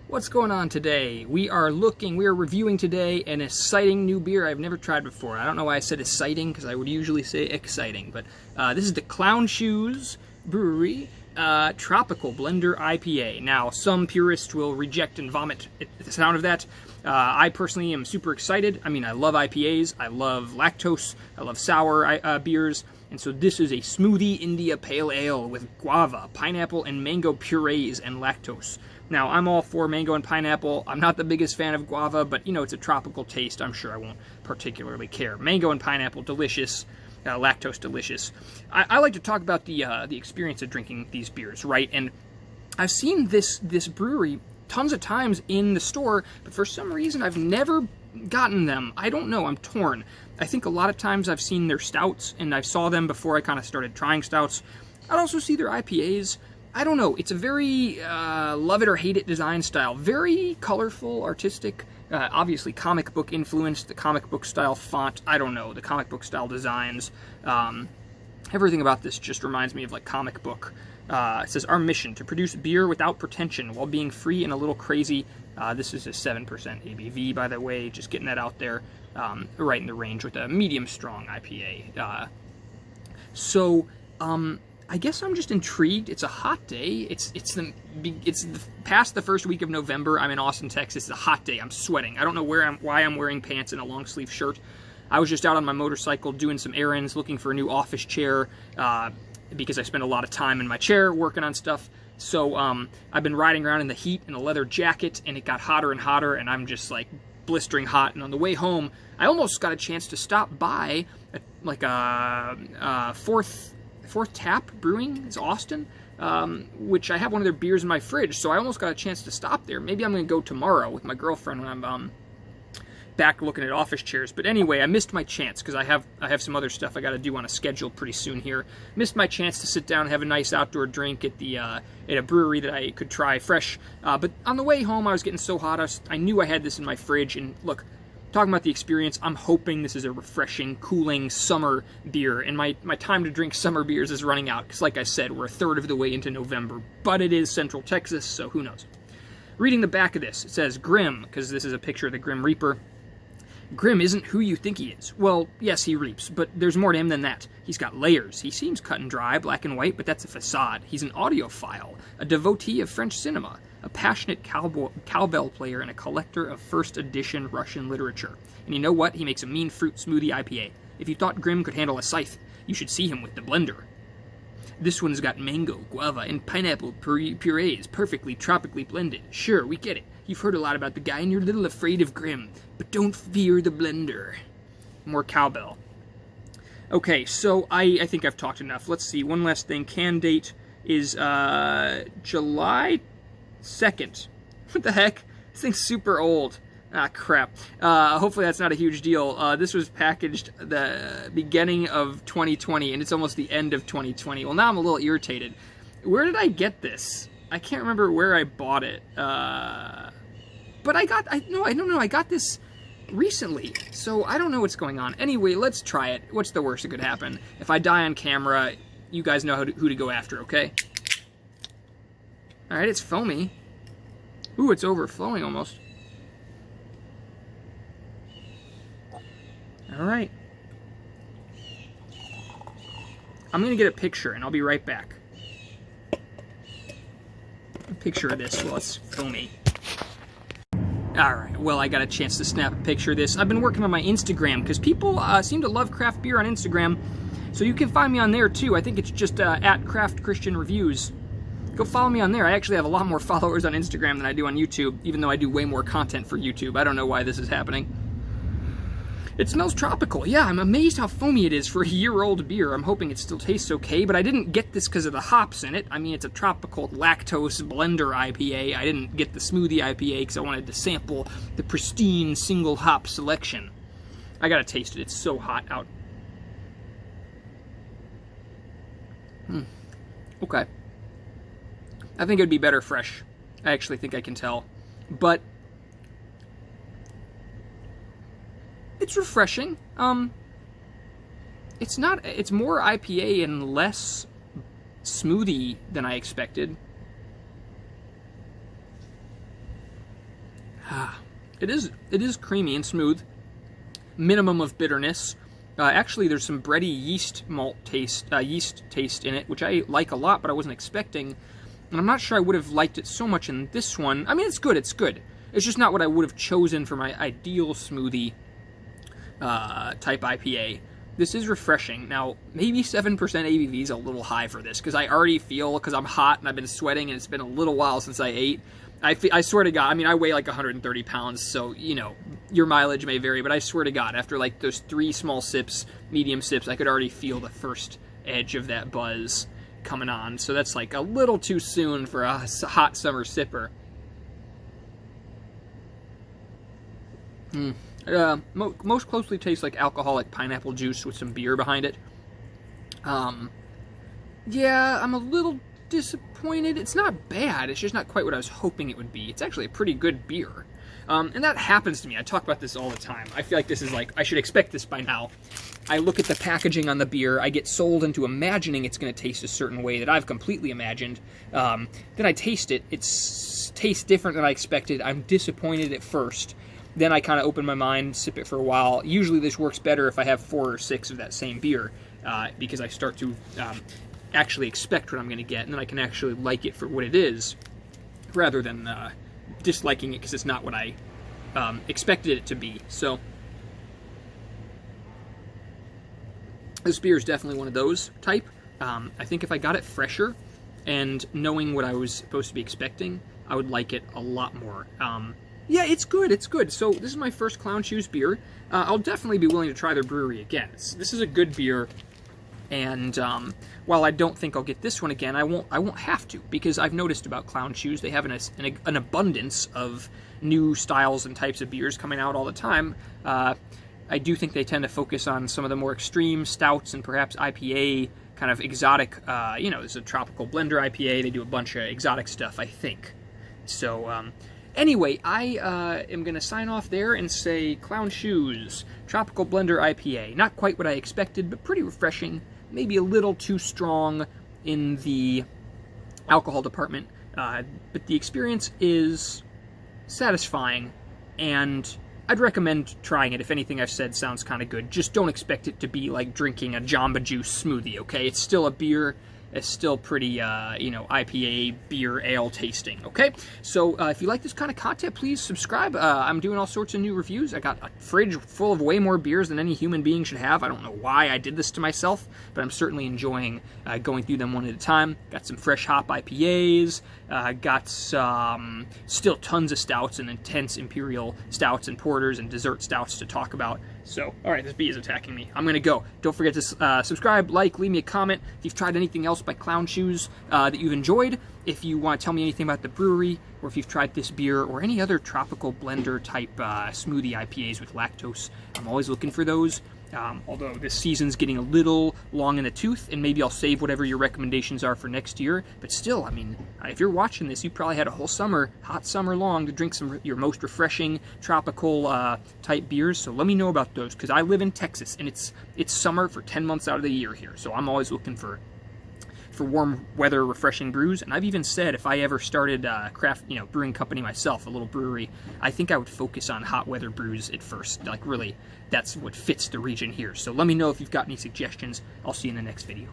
What's going on today? We are reviewing today an exciting new beer I've never tried before. I don't know why I said exciting, because I would usually say exciting, but this is the Clown Shoes Brewery Tropical Blender IPA. Now, some purists will reject and vomit at the sound of that. I personally am super excited. I mean, I love IPAs, I love lactose, I love sour beers, and so this is a smoothie India Pale Ale with guava, pineapple, and mango purees and lactose. Now, I'm all for mango and pineapple. I'm not the biggest fan of guava, but, you know, it's a tropical taste. I'm sure I won't particularly care. Mango and pineapple, delicious. Lactose, delicious. I like to talk about the experience of drinking these beers, right? And I've seen this brewery tons of times in the store, but for some reason I've never gotten them. I don't know. I'm torn. I think a lot of times I've seen their stouts, and I saw them before I kind of started trying stouts. I'd also see their IPAs. I don't know, it's a very love it or hate it design style. Very colorful, artistic, obviously comic book influenced, the comic book style font, I don't know, the comic book style designs. Everything about this just reminds me of like comic book. It says, our mission, to produce beer without pretension while being free and a little crazy. This is a 7% ABV, by the way, just getting that out there, right in the range with a medium strong IPA. I guess I'm just intrigued. It's a hot day. It's past the first week of November. I'm in Austin, Texas. It's a hot day. I'm sweating. I don't know why I'm wearing pants and a long sleeve shirt. I was just out on my motorcycle doing some errands, looking for a new office chair because I spend a lot of time in my chair working on stuff. So I've been riding around in the heat in a leather jacket, and it got hotter and hotter, and I'm just like blistering hot. And on the way home, I almost got a chance to stop by Fourth Tap Brewing is Austin, which I have one of their beers in my fridge, so I almost got a chance to stop there. Maybe I'm going to go tomorrow with my girlfriend when I'm back looking at office chairs. But anyway, I missed my chance because I have some other stuff I got to do on a schedule pretty soon here. Missed my chance to sit down and have a nice outdoor drink at a brewery that I could try fresh. But on the way home, I was getting so hot, I knew I had this in my fridge, and look, talking about the experience, I'm hoping this is a refreshing, cooling summer beer, and my time to drink summer beers is running out, because like I said, we're a third of the way into November, but it is Central Texas, so who knows. Reading the back of this, it says, Grim, because this is a picture of the Grim Reaper. Grim isn't who you think he is. Well, yes, he reaps, but there's more to him than that. He's got layers. He seems cut and dry, black and white, but that's a facade. He's an audiophile, a devotee of French cinema, a passionate cowbell player, and a collector of first edition Russian literature. And you know what? He makes a mean fruit smoothie IPA. If you thought Grim could handle a scythe, you should see him with the blender. This one's got mango, guava, and pineapple purees, perfectly tropically blended. Sure, we get it. You've heard a lot about the guy and you're a little afraid of Grim, but don't fear the blender. More cowbell. Okay, so I think I've talked enough. Let's see, one last thing. Can date is July 2nd. What the heck? This thing's super old. Ah, crap. Hopefully that's not a huge deal. This was packaged the beginning of 2020, and it's almost the end of 2020. Well, now I'm a little irritated. Where did I get this? I can't remember where I bought it. But I don't know. I got this recently, so I don't know what's going on. Anyway, let's try it. What's the worst that could happen? If I die on camera, you guys know who to go after, okay? Alright, it's foamy. Ooh, it's overflowing almost. Alright. I'm going to get a picture, and I'll be right back. A picture of this while it's foamy. Alright, well, I got a chance to snap a picture of this. I've been working on my Instagram, because people seem to love craft beer on Instagram, so you can find me on there, too. I think it's just at Craft Christian Reviews. Go follow me on there. I actually have a lot more followers on Instagram than I do on YouTube, even though I do way more content for YouTube. I don't know why this is happening. It smells tropical. Yeah, I'm amazed how foamy it is for a year-old beer. I'm hoping it still tastes okay, but I didn't get this because of the hops in it. I mean, it's a tropical lactose blender IPA. I didn't get the smoothie IPA because I wanted to sample the pristine single hop selection. I gotta taste it. It's so hot out. Okay. I think it'd be better fresh. I actually think I can tell. But it's refreshing. It's more IPA and less smoothie than I expected. It is creamy and smooth. Minimum of bitterness. Actually, there's some bready yeast taste in it, which I like a lot, but I wasn't expecting. And I'm not sure I would have liked it so much in this one. I mean, it's good. It's good. It's just not what I would have chosen for my ideal smoothie type IPA. This is refreshing. Now, maybe 7% ABV is a little high for this, because I already feel, because I'm hot and I've been sweating and it's been a little while since I ate. I swear to God, I mean, I weigh like 130 pounds, so, you know, your mileage may vary, but I swear to God, after like those 3 small sips, medium sips, I could already feel the first edge of that buzz coming on. So that's like a little too soon for a hot summer sipper. Most closely tastes like alcoholic pineapple juice with some beer behind it. Yeah, I'm a little disappointed. It's not bad, it's just not quite what I was hoping it would be. It's actually a pretty good beer. And that happens to me. I talk about this all the time. I feel like this is like, I should expect this by now. I look at the packaging on the beer, I get sold into imagining it's going to taste a certain way that I've completely imagined. Then I taste it, it tastes different than I expected. I'm disappointed at first. Then I kind of open my mind, sip it for a while. Usually this works better if I have 4 or 6 of that same beer, because I start to actually expect what I'm going to get, and then I can actually like it for what it is, rather than disliking it because it's not what I expected it to be. So this beer is definitely one of those type. I think if I got it fresher and knowing what I was supposed to be expecting, I would like it a lot more. Yeah, it's good, it's good. So this is my first Clown Shoes beer. I'll definitely be willing to try their brewery again. This is a good beer, and while I don't think I'll get this one again, I won't have to, because I've noticed about Clown Shoes, they have an abundance of new styles and types of beers coming out all the time. I do think they tend to focus on some of the more extreme stouts and perhaps IPA, kind of exotic, you know, there's a tropical blender IPA, they do a bunch of exotic stuff, I think. So, anyway, I am going to sign off there and say Clown Shoes, Tropical Blender IPA. Not quite what I expected, but pretty refreshing. Maybe a little too strong in the alcohol department, but the experience is satisfying, and I'd recommend trying it if anything I've said sounds kind of good. Just don't expect it to be like drinking a Jamba Juice smoothie, okay? It's still a beer. It's still pretty, you know, IPA, beer, ale tasting, okay? So if you like this kind of content, please subscribe. I'm doing all sorts of new reviews. I got a fridge full of way more beers than any human being should have. I don't know why I did this to myself, but I'm certainly enjoying going through them one at a time. Got some fresh hop IPAs. Got some still tons of stouts and intense imperial stouts and porters and dessert stouts to talk about. So, alright, this bee is attacking me. I'm going to go. Don't forget to subscribe, like, leave me a comment if you've tried anything else by Clown Shoes that you've enjoyed. If you want to tell me anything about the brewery, or if you've tried this beer, or any other tropical blender type smoothie IPAs with lactose, I'm always looking for those. Although this season's getting a little long in the tooth, and maybe I'll save whatever your recommendations are for next year. But still, I mean, if you're watching this, you probably had a whole summer, hot summer long, to drink some your most refreshing tropical type beers. So let me know about those, because I live in Texas, and it's summer for 10 months out of the year here. So I'm always looking for warm weather, refreshing brews. And I've even said if I ever started brewing company myself, a little brewery, I think I would focus on hot weather brews at first. Like, really, that's what fits the region here. So let me know if you've got any suggestions. I'll see you in the next video.